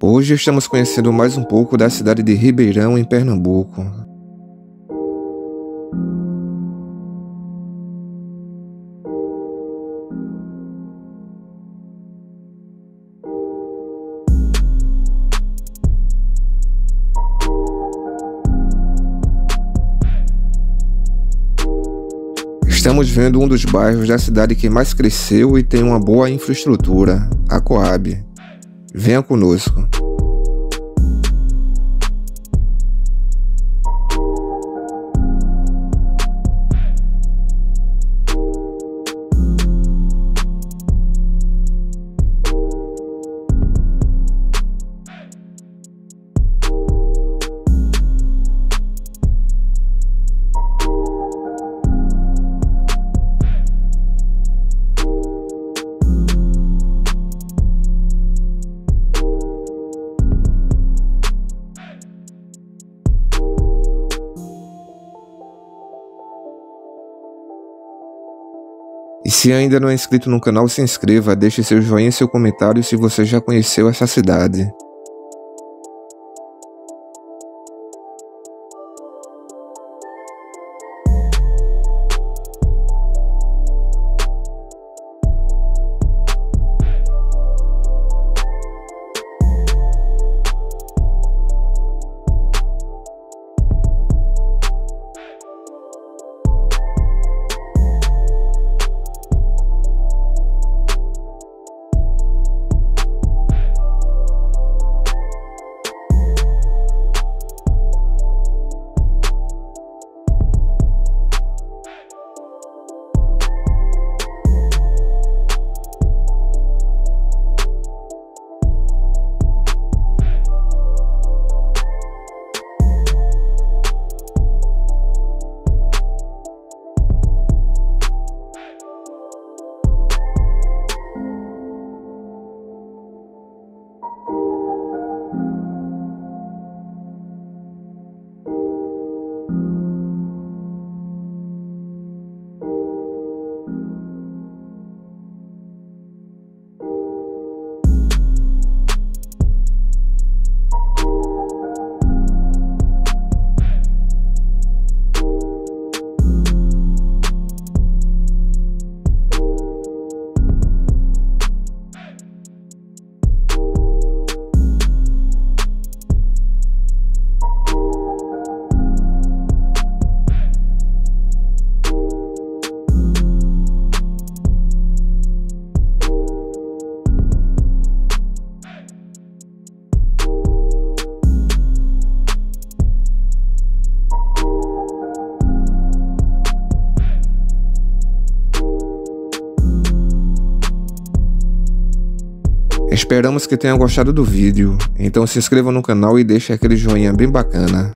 Hoje estamos conhecendo mais um pouco da cidade de Ribeirão, em Pernambuco. Estamos vendo um dos bairros da cidade que mais cresceu e tem uma boa infraestrutura, a Coab. Venha conosco. E se ainda não é inscrito no canal, se inscreva, deixe seu joinha e seu comentário se você já conheceu essa cidade. Esperamos que tenham gostado do vídeo, então se inscreva no canal e deixe aquele joinha bem bacana.